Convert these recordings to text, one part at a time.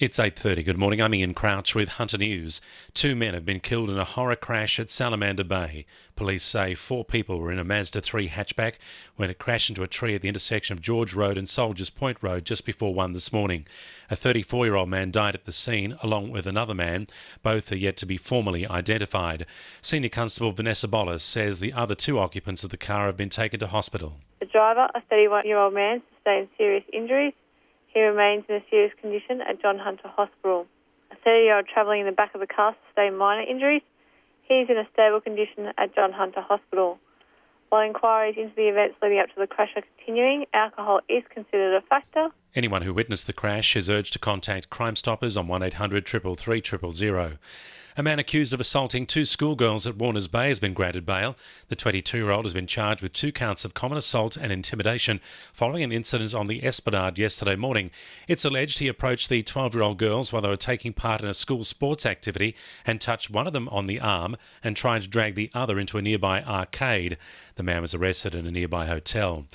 It's 8:30. Good morning. I'm Ian Crouch with Hunter News. 2 men have been killed in a horror crash at Salamander Bay. Police say 4 people were in a Mazda 3 hatchback when it crashed into a tree at the intersection of George Road and Soldiers Point Road just before 1 this morning. A 34-year-old man died at the scene along with another man. Both are yet to be formally identified. Senior Constable Vanessa Bollis says the other 2 occupants of the car have been taken to hospital. The driver, a 31-year-old man, sustained serious injuries. He remains in a serious condition at John Hunter Hospital. A 30-year-old travelling in the back of the car sustained minor injuries. He is in a stable condition at John Hunter Hospital. While inquiries into the events leading up to the crash are continuing, alcohol is considered a factor. Anyone who witnessed the crash is urged to contact Crime Stoppers on 1800 333 000. A man accused of assaulting 2 schoolgirls at Warners Bay has been granted bail. The 22-year-old has been charged with 2 counts of common assault and intimidation following an incident on the Esplanade yesterday morning. It's alleged he approached the 12-year-old girls while they were taking part in a school sports activity and touched one of them on the arm and tried to drag the other into a nearby arcade. The man was arrested in a nearby hotel.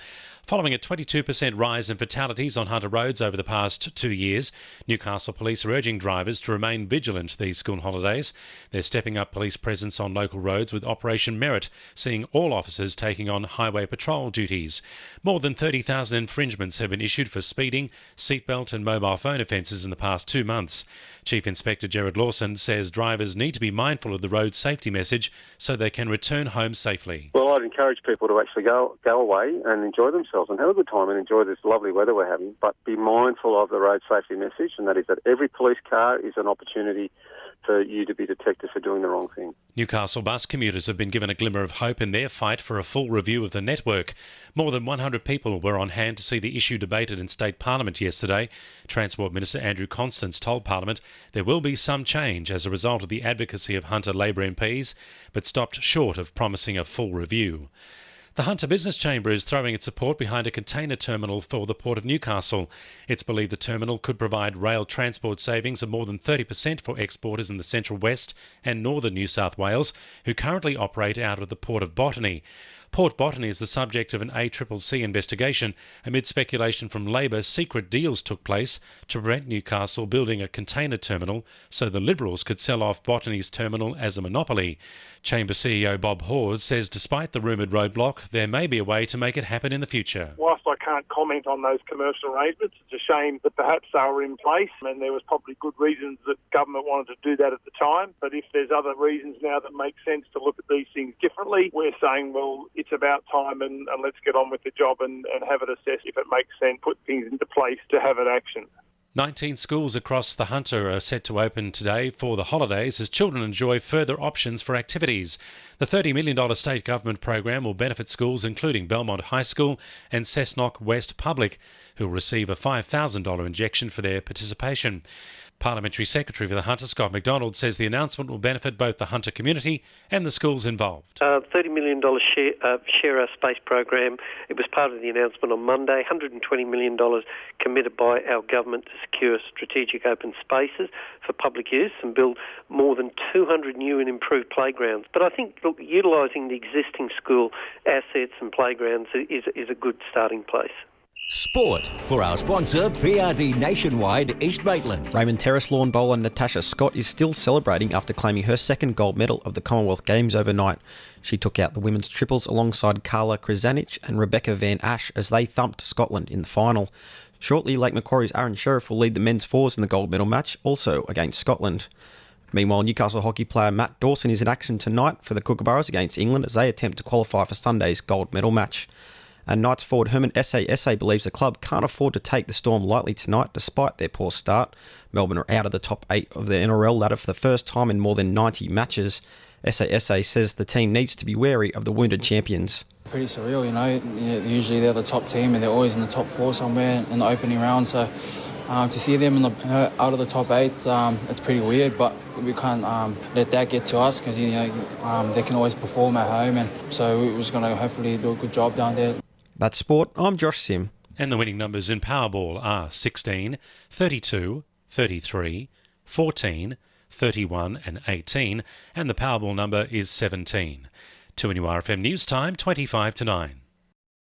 Following a 22% rise in fatalities on Hunter roads over the past 2 years, Newcastle Police are urging drivers to remain vigilant these school holidays. They're stepping up police presence on local roads with Operation Merit, seeing all officers taking on highway patrol duties. More than 30,000 infringements have been issued for speeding, seatbelt and mobile phone offences in the past 2 months. Chief Inspector Gerard Lawson says drivers need to be mindful of the road safety message so they can return home safely. Well, I'd encourage people to actually go away and enjoy themselves and have a good time and enjoy this lovely weather we're having, but be mindful of the road safety message, and that is that every police car is an opportunity for you to be detected for doing the wrong thing. Newcastle bus commuters have been given a glimmer of hope in their fight for a full review of the network. More than 100 people were on hand to see the issue debated in State Parliament yesterday. Transport Minister Andrew Constance told Parliament there will be some change as a result of the advocacy of Hunter Labor MPs, but stopped short of promising a full review. The Hunter Business Chamber is throwing its support behind a container terminal for the Port of Newcastle. It's believed the terminal could provide rail transport savings of more than 30% for exporters in the Central West and Northern New South Wales, who currently operate out of the Port of Botany. Port Botany is the subject of an ACCC investigation amid speculation from Labor secret deals took place to prevent Newcastle building a container terminal so the Liberals could sell off Botany's terminal as a monopoly. Chamber CEO Bob Hawes says despite the rumoured roadblock, there may be a way to make it happen in the future. Whilst I can't comment on those commercial arrangements, it's a shame that perhaps they were in place and there was probably good reasons that government wanted to do that at the time. But if there's other reasons now that make sense to look at these things differently, we're saying, well, it's about time and let's get on with the job and have it assessed if it makes sense, put things into place to have it action. 19 schools across the Hunter are set to open today for the holidays as children enjoy further options for activities. The $30 million state government program will benefit schools including Belmont High School and Cessnock West Public, who will receive a $5,000 injection for their participation. Parliamentary Secretary for the Hunter, Scott McDonald, says the announcement will benefit both the Hunter community and the schools involved. $30 million share our space program. It was part of the announcement on Monday. $120 million committed by our government to secure strategic open spaces for public use and build more than 200 new and improved playgrounds. But I think utilising the existing school assets and playgrounds is a good starting place. Sport for our sponsor, PRD Nationwide East Maitland. Raymond Terrace lawn bowler Natasha Scott is still celebrating after claiming her second gold medal of the Commonwealth Games overnight. She took out the women's triples alongside Carla Krezanic and Rebecca Van Ash as they thumped Scotland in the final. Shortly, Lake Macquarie's Aaron Sheriff will lead the men's fours in the gold medal match, also against Scotland. Meanwhile, Newcastle hockey player Matt Dawson is in action tonight for the Kookaburras against England as they attempt to qualify for Sunday's gold medal match. And Knights forward Herman Esse believes the club can't afford to take the Storm lightly tonight despite their poor start. Melbourne are out of the top 8 of the NRL ladder for the first time in more than 90 matches. Esse says the team needs to be wary of the wounded champions. Pretty surreal, you know. Usually they're the top team and they're always in the top 4 somewhere in the opening round. So to see them out of the top 8, it's pretty weird. But we can't let that get to us because they can always perform at home, and so we're just going to hopefully do a good job down there. That's sport. I'm Josh Sim. And the winning numbers in Powerball are 16, 32, 33, 14, 31 and 18, and the Powerball number is 17. 2NURFM News Time, 25 to 9.